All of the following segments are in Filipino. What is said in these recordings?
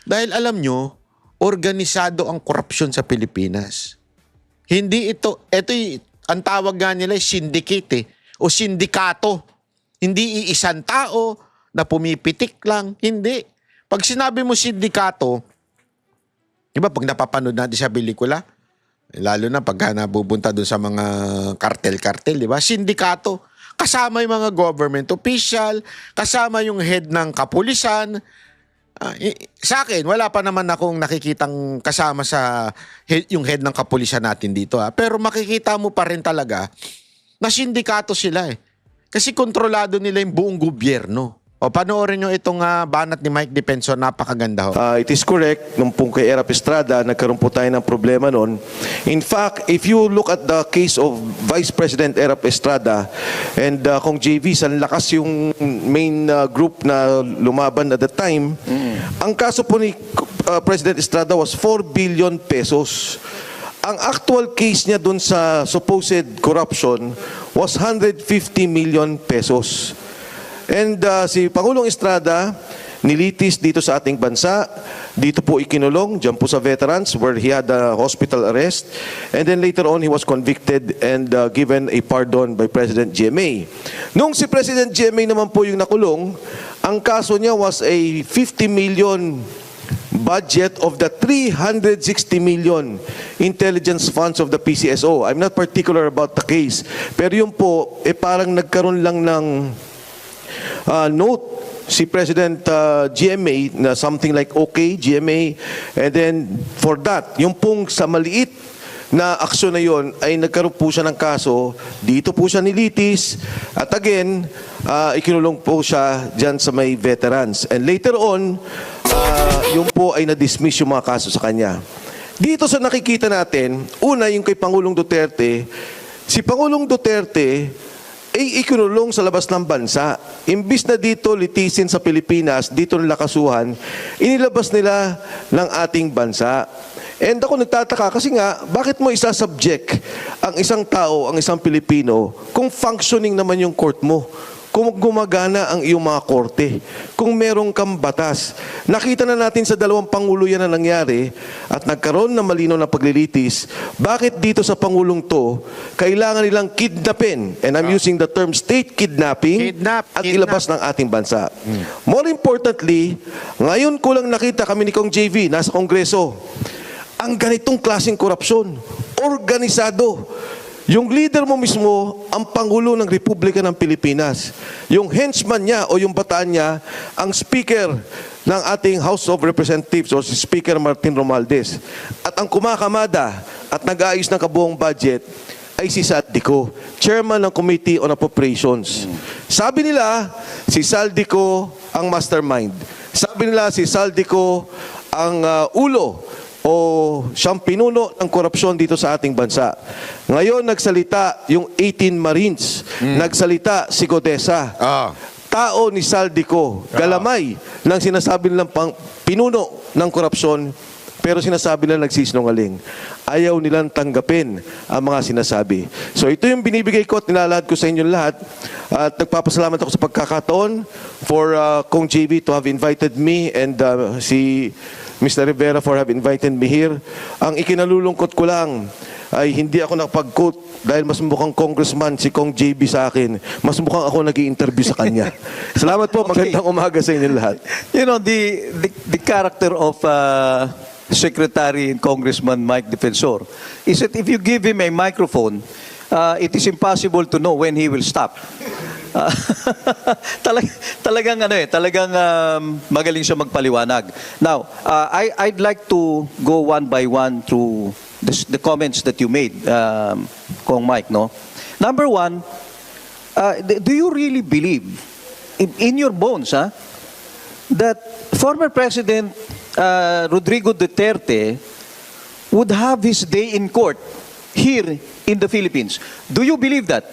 Dahil alam nyo, organisado ang korupsyon sa Pilipinas. Hindi ito ang tawag nga nila ay syndicate o sindikato. Hindi iisang tao na pumipitik lang. Hindi. Pag sinabi mo sindikato, di ba pag napapanood natin sa pelikula, lalo na pagka nabubunta doon sa mga kartel-kartel, di ba? Sindikato. Kasama yung mga government official, kasama yung head ng kapulisan. Sa akin, wala pa naman akong nakikitang kasama sa yung head ng kapulisan natin dito. Pero makikita mo pa rin talaga na sindikato sila eh. Kasi kontrolado nila yung buong gobyerno. O panoorin nyo itong banat ni Mike Defensor, napakaganda ho. It is correct, nung pong kay Erap Estrada, nagkaroon po tayo ng problema noon. In fact, if you look at the case of Vice President Erap Estrada and kung JV, ang lakas yung main group na lumaban at the time, ang kaso po ni President Estrada was 4 billion pesos. Ang actual case niya dun sa supposed corruption was 150 million pesos. And si Pangulong Estrada nilitis dito sa ating bansa. Dito po ikinulong, dyan po sa veterans where he had a hospital arrest. And then later on, he was convicted and given a pardon by President GMA. Nung si President GMA naman po yung nakulong, ang kaso niya was a 50 million budget of the 360 million intelligence funds of the PCSO. I'm not particular about the case. Pero yun po, parang nagkaroon lang ng note si President GMA na something like okay, GMA, and then for that, yung pong sa maliit na aksyon na yon ay nagkaroon po siya ng kaso, dito po siya nilitis, at again, ikinulong po siya dyan sa may veterans. And later on, yung po ay na-dismiss yung mga kaso sa kanya. Dito sa nakikita natin, una yung kay Pangulong Duterte, si Pangulong Duterte ay ikinulong sa labas ng bansa. Imbis na dito litisin sa Pilipinas, dito nila kasuhan, inilabas nila ng ating bansa. And ako nagtataka kasi nga, bakit mo isasubject ang isang tao, ang isang Pilipino, kung functioning naman yung court mo? Kung gumagana ang iyong mga korte, kung merong kang batas. Nakita na natin sa dalawang pangulo yan na nangyari at nagkaroon ng malinaw na paglilitis. Bakit dito sa pangulong to, kailangan nilang kidnapin, and I'm using the term state kidnapping, at ilabas ng ating bansa. More importantly, ngayon ko lang nakita kami ni Kong JV, nasa Kongreso, ang ganitong klaseng korupsyon, organisado. Yung leader mo mismo, ang Pangulo ng Republika ng Pilipinas. Yung henchman niya o yung bataan niya, ang speaker ng ating House of Representatives o si Speaker Martin Romualdez. At ang kumakamada at nag-aayos ng kabuong budget ay si Saldico, Chairman ng Committee on Appropriations. Sabi nila, si Saldico ang mastermind. Sabi nila, si Saldico ang ulo o siyang pinuno ng korupsyon dito sa ating bansa. Ngayon, nagsalita yung 18 Marines. Nagsalita si Godesa. Tao ni Saldico. Galamay ng sinasabi nilang pinuno ng korupsyon, pero sinasabi nilang nagsisinungaling. Ayaw nilang tanggapin ang mga sinasabi. So ito yung binibigay ko at nilalahad ko sa inyo lahat. At nagpapasalamat ako sa pagkakataon for Kong JV to have invited me and si Mr. Rivera for have invited me here. Ang ikinalulungkot ko lang ay hindi ako nakapag-quote dahil mas mukhang congressman si Kong JB sa akin. Mas mukhang ako nag-i-interview sa kanya. Salamat po. Magandang umaga sa inyo lahat. You know, the character of Secretary and Congressman Mike Defensor is that if you give him a microphone, it is impossible to know when he will stop. Talagang magaling siya magpaliwanag. Now, I'd like to go one by one through the comments that you made, Kong Mike, no? Number one, do you really believe in your bones, that former President Rodrigo Duterte would have his day in court here in the Philippines? Do you believe that?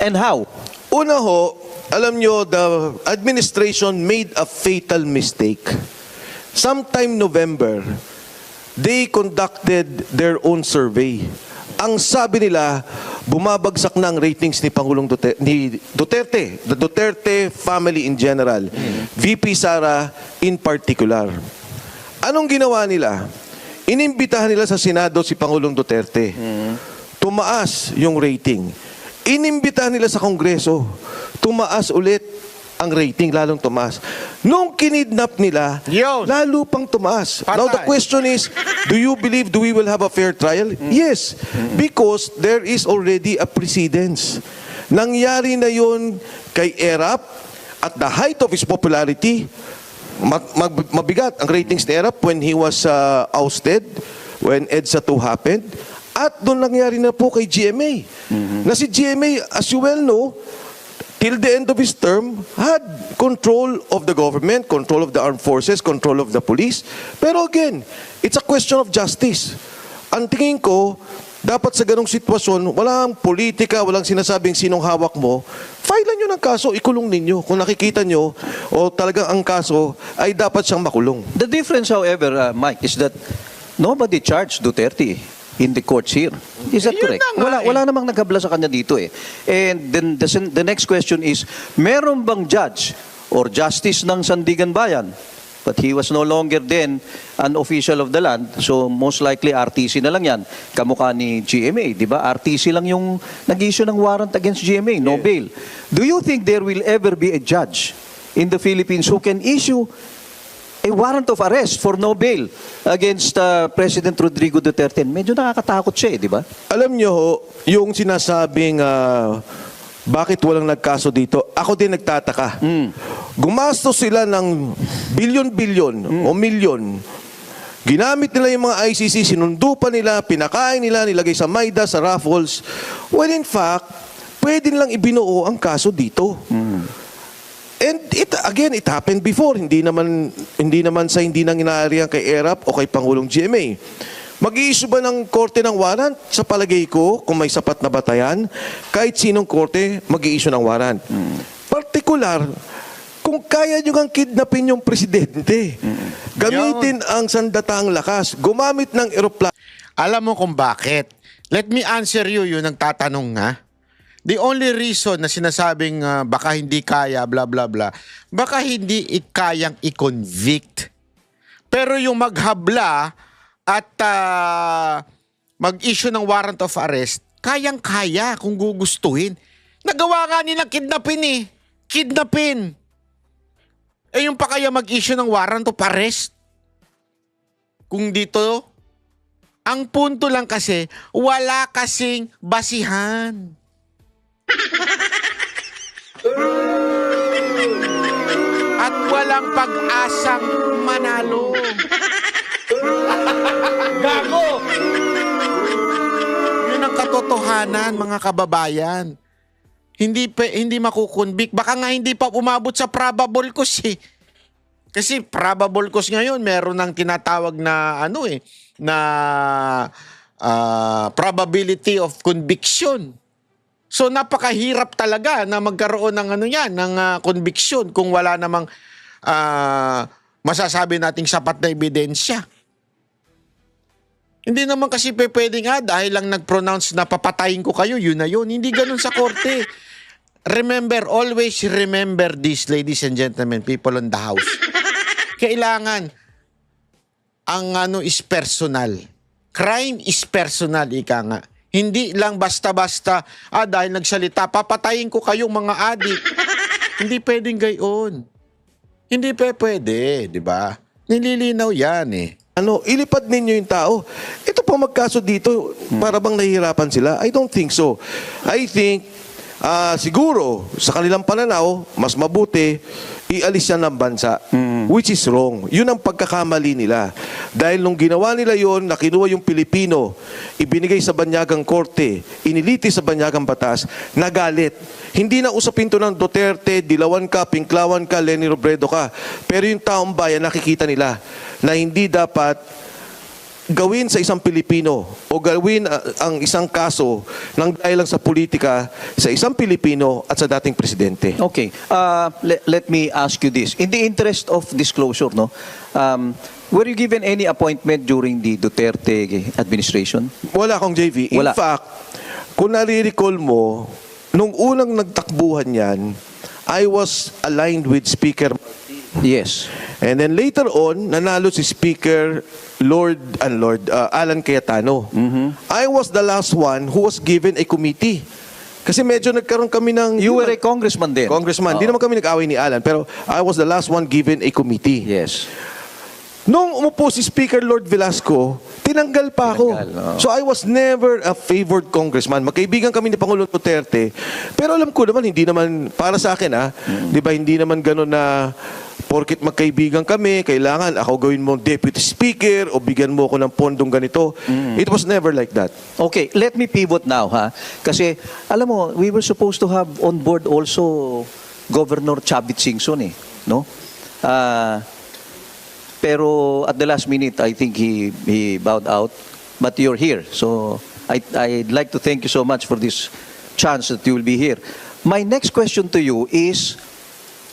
And how? Una ho, alam nyo, the administration made a fatal mistake. Sometime November, they conducted their own survey. Ang sabi nila, bumabagsak na ang ratings ni Pangulong Duterte, the Duterte family in general, VP Sara in particular. Anong ginawa nila? Inimbitahan nila sa Senado si Pangulong Duterte. Tumaas yung rating. Inimbitahan nila sa Kongreso. Tumaas ulit ang rating, lalong tumaas. Nung kinidnap nila, Yun. lalo pang tumaas. Patay. Now the question is, do you believe we will have a fair trial? Yes. Because there is already a precedence. Nangyari na yun kay Erap at the height of his popularity. Mabigat ang ratings ni Erap when he was ousted, when EDSA 2 happened. At doon nangyari na po kay GMA. Na si GMA, as you well know, till the end of his term, had control of the government, control of the armed forces, control of the police. Pero again, it's a question of justice. Ang tingin ko, dapat sa ganong sitwasyon, walang politika, walang sinasabing sinong hawak mo, filean nyo ng kaso, ikulong ninyo. Kung nakikita nyo, o talagang ang kaso, ay dapat siyang makulong. The difference, however, Mike, is that nobody charged Duterte in the courts here. Is that Yun correct? na nga Wala namang naghabla sa kanya dito eh. And then the next question is, meron bang judge or justice ng Sandigan Bayan? But he was no longer then an official of the land, so most likely RTC na lang yan. Kamukha ni GMA, di ba? RTC lang yung nag-issue ng warrant against GMA, no bail. Do you think there will ever be a judge in the Philippines who can issue a warrant of arrest for no bail against President Rodrigo Duterte? Medyo nakakatakot siya eh, di ba? Alam nyo, ho, yung sinasabing bakit walang nagkaso dito, ako din nagtataka. Gumastos sila ng bilyon-bilyon o milyon. Ginamit nila yung mga ICC, sinundo pa nila, pinakain nila, nilagay sa Maida, sa raffles. Well, in fact, pwede nilang ibinuo ang kaso dito. And it happened before. Hindi naman hindi nang inaarihan kay Erap o kay Pangulong GMA. Mag-i-issue ba ng korte ng warrant? Sa palagay ko, kung may sapat na batayan, kahit sinong korte, mag-i-issue ng warrant. Partikular, kung kaya nyo kang kidnapin yung presidente, gamitin ang sandatang lakas, gumamit ng eroplano. Alam mo kung bakit? Let me answer you, yung nagtatanong nga. The only reason na sinasabing baka hindi kaya, bla bla bla, baka hindi kayang i-convict. Pero yung maghabla at mag-issue ng warrant of arrest, kayang-kaya kung gugustuhin. Nagawa nga nilang kidnapin eh. Kidnapin. Eh yung pa kaya mag-issue ng warrant of arrest? Kung dito, ang punto lang kasi, wala kasing basihan. At walang pag-asang manalo. Gago! Yun ang katotohanan, mga kababayan. Hindi makukonvict. Baka nga hindi pa umabot sa probable cause eh. Kasi probable cause ngayon, meron ng tinatawag na probability of conviction. So napakahirap talaga na magkaroon ng ng conviction kung wala namang masasabi nating sapat na ebidensya. Hindi naman kasi pwedeng dahil lang nag-pronounce na papatayin ko kayo, yun na yun. Hindi ganun sa korte. Remember, always remember this, ladies and gentlemen, people in the house. Kailangan, ang is personal. Crime is personal, ika nga. Hindi lang basta-basta, dahil nagsalita, papatayin ko kayong mga adik. Hindi pwedeng gayon. Hindi pwede, di ba? Nililinaw yan eh. Ilipad ninyo yung tao. Ito pang magkaso dito, para bang nahihirapan sila? I don't think so. I think, siguro, sa kanilang pananaw, mas mabuti, ialis yan ng bansa. Which is wrong. Yun ang pagkakamali nila. Dahil nung ginawa nila yon, na kinuha yung Pilipino, ibinigay sa banyagang korte, iniliti sa banyagang batas, nagalit. Hindi na usapin to ng Duterte, Dilawan ka, Pinklawan ka, Leni Robredo ka. Pero yung taong bayan, nakikita nila na hindi dapat gawin sa isang Pilipino o gawin ang isang kaso ng dahil lang sa politika sa isang Pilipino at sa dating presidente. Okay. Let me ask you this. In the interest of disclosure, were you given any appointment during the Duterte administration? Wala akong JV. In Wala. fact, kung nare-recall mo, nung unang nagtakbuhan yan, I was aligned with Speaker. Yes. And then later on, nanalo si Speaker Alan Cayetano. I was the last one who was given a committee. Kasi medyo nagkaroon kami ng... You were a congressman din. Congressman. Hindi naman kami nag-away ni Alan, pero I was the last one given a committee. Yes. Nung umupo si Speaker Lord Velasco, tinanggal pa ako. So I was never a favored congressman. Magkaibigan kami ni Pangulong Duterte. Pero alam ko naman, hindi naman, para sa akin di ba, hindi naman gano'n na porkit magkaibigan kami, kailangan ako gawin mo deputy speaker o bigyan mo ako ng pondong ganito. It was never like that. Okay, let me pivot now, ha? Kasi, alam mo, we were supposed to have on board also Governor Chavit Singson, no? Pero at the last minute, I think he bowed out. But you're here. So I'd like to thank you so much for this chance that you will be here. My next question to you is,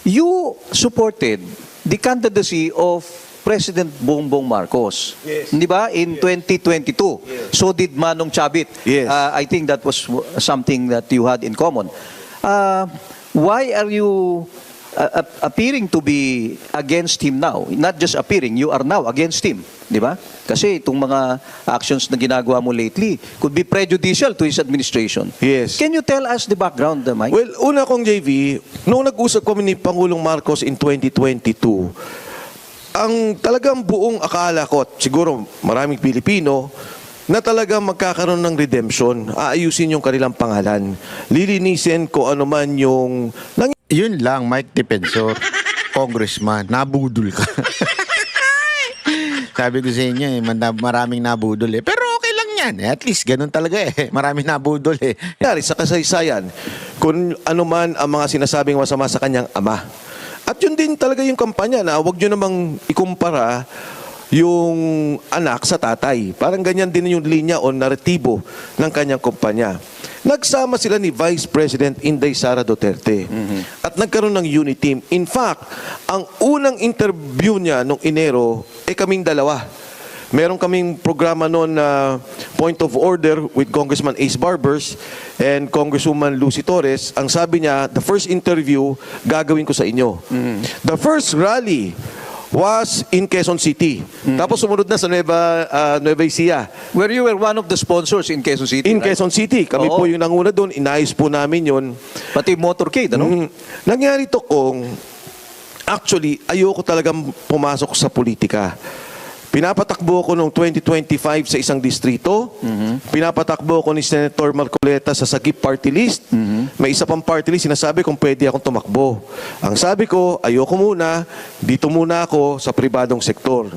you supported the candidacy of President Bongbong Marcos. Yes. Di ba? In 2022. Yes. So did Manong Chavit. Yes. I think that was something that you had in common. Why are you appearing to be against him now? Not just appearing, you are now against him. Di ba? Kasi itong mga actions na ginagawa mo lately could be prejudicial to his administration. Yes. Can you tell us the background, Mike? Well, una kong JV, noong nag-usap kami ni Pangulong Marcos in 2022, ang talagang buong akala ko, at siguro maraming Pilipino, na talagang magkakaroon ng redemption, aayusin yung kanilang pangalan, lilinisin ko ano man yung Yun lang, Mike Defensor, congressman, nabudol ka. Sabi ko sa inyo, maraming nabudol eh. Pero okay lang yan. At least ganun talaga eh. Maraming nabudol eh. nangyari sa kasaysayan kung ano man ang mga sinasabing masama sa kanyang ama. At yun din talaga yung kampanya na huwag nyo namang ikumpara yung anak sa tatay. Parang ganyan din yung linya o naratibo ng kanyang kumpanya. Nagsama sila ni Vice President Inday Sara Duterte at nagkaroon ng unity team. In fact, ang unang interview niya noong Enero kaming dalawa. Meron kaming programa noon na Point of Order with Congressman Ace Barbers and Congresswoman Lucy Torres. Ang sabi niya, the first interview gagawin ko sa inyo. The first rally was in Quezon City. Tapos sumunod na sa Nueva Ecija. Where you were one of the sponsors in Quezon City, In right? Quezon City. Kami Oo. po yung nanguna doon. Inayos po namin yun. Pati motorcade, ano? Nangyari to kung actually ayoko talagang pumasok sa politika. Pinapatakbo ko noong 2025 sa isang distrito. Pinapatakbo ko ni Senator Marcoleta sa Sagip Party List. May isa pang party list, sinasabi kung pwede akong tumakbo. Ang sabi ko, ayoko muna, dito muna ako sa pribadong sektor.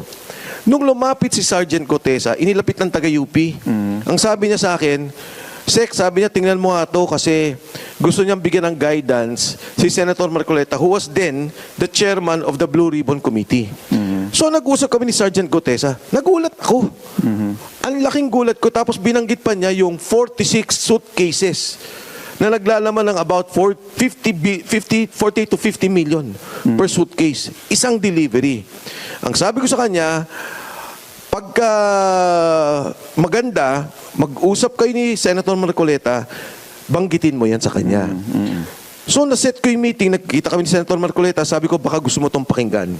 Nung lumapit si Sergeant Gotesa, inilapit ng taga-UP. Ang sabi niya sa akin, Sek, sabi niya, tingnan mo nga to kasi gusto niyang bigyan ng guidance si Senator Marcoleta, who was then the chairman of the Blue Ribbon Committee. So nag-usap kami ni Sergeant Gotesa. Nagulat ako. Ang laking gulat ko. Tapos binanggit pa niya yung 46 suitcases na naglalaman ng about 40 to 50 million per suitcase. Isang delivery. Ang sabi ko sa kanya, pagka maganda, mag-usap kayo ni Senator Marcoleta, banggitin mo yan sa kanya. So naset ko yung meeting, nagkita kami ni Senator Marcoleta, sabi ko baka gusto mo itong pakinggan.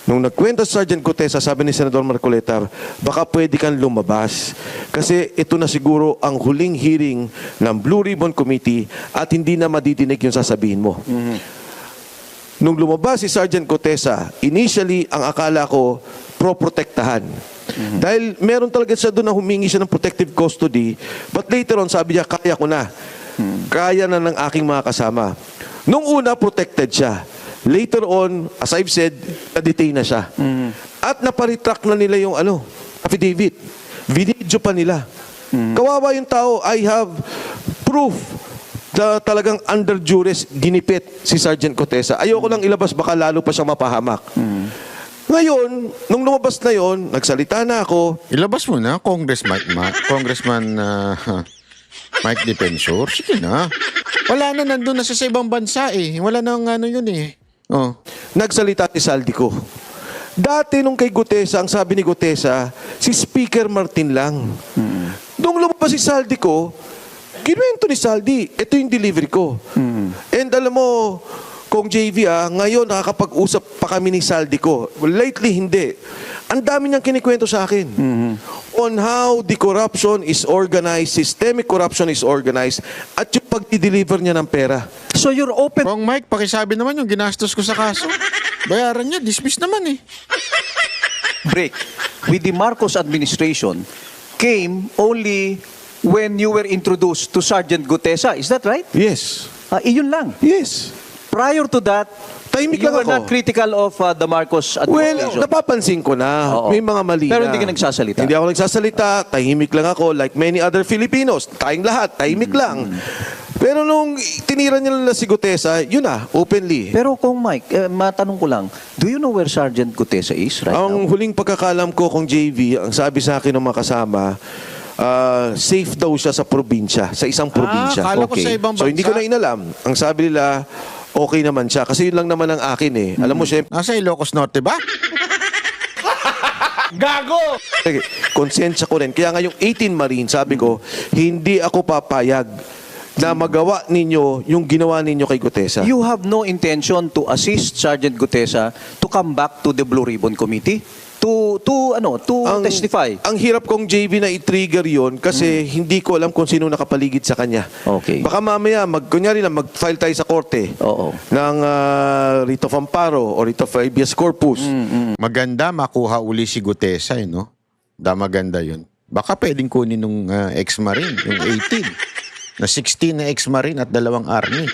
Nung nagkwenta sa Sergeant Gotesa, sabi ni Senator Marcoleta, baka pwede kang lumabas. Kasi ito na siguro ang huling hearing ng Blue Ribbon Committee at hindi na madidinig yung sasabihin mo. Nung lumabas si Sergeant Gotesa, initially, ang akala ko, pro-protektahan. Dahil meron talaga siya doon na humingi siya ng protective custody, but later on, sabi niya, kaya ko na. Kaya na ng aking mga kasama. Nung una, protected siya. Later on, as I've said, na-detain na siya. At naparitrack na nila yung affidavit. Video pa nila. Kawawa yung tao, I have proof na talagang under duress ginipit si Sergeant Gotesa. Ayoko lang ilabas, baka lalo pa siyang mapahamak. Ngayon, nung lumabas na yon, nagsalita na ako. Ilabas mo na, Congressman Mike Defensor. Sige na. Wala na, nandun na sa ibang bansa eh. Wala nang yun eh. Oh. Nagsalita si Saldico. Dati nung kay Gotesa, ang sabi ni Gotesa, si Speaker Martin lang. Nung lumabas si Saldico, kinuwento ni Saldi, ito yung delivery ko. And alam mo, Kung JV, ngayon nakakapag-usap pa kami ni Saldico. Lately, hindi. Ang dami niyang kinikwento sa akin. On how the corruption is organized, systemic corruption is organized, at yung pag-deliver niya ng pera. So you're open. Kung Mike, pakisabi naman yung ginastos ko sa kaso. Bayaran niya, dismiss naman eh. Break with the Marcos administration came only when you were introduced to Sergeant Gutesa. Is that right? Yes. Iyon lang. Yes. Prior to that, Tahimik you lang were ako. not critical of the Marcos Well, administration. napapansin ko na. Oo. May mga mali Pero na. hindi ka nagsasalita. Hindi ako nagsasalita. Tahimik lang ako. Like many other Filipinos. Tayong lahat. Tahimik lang. Pero nung tinira niya lang si Gutesa, yun na, openly. Pero kung Mike, matanong ko lang, do you know where Sergeant Gutesa is right Ang now? huling pagkakalam ko kung JV, ang sabi sa akin ng mga kasama, safe daw siya sa probinsya, sa isang probinsya. kala ko sa ibang So hindi ko na bansa. inalam. Ang sabi nila, okay naman siya. Kasi yun lang naman ang akin eh. Alam mo, syempre, Nasa Ilocos Norte ba? konsensya ko rin. Kaya nga yung 18 Marine, sabi ko, hindi ako papayag na magawa ninyo yung ginawa ninyo kay Gutesa. You have no intention to assist Sergeant Gutesa to come back to the Blue Ribbon Committee to testify. Ang hirap kong JV na i-trigger yon kasi hindi ko alam kung sino nakapaligid sa kanya. Okay. Baka mamaya, kunyari lang, mag-file tayo sa korte Oo. ng writ of amparo or writ of habeas corpus. Maganda makuha uli si Gutesa, no? Maganda yun. Baka pwedeng kunin ng ex-marine, yung 18. Na 16 na ex-marine at 2 army.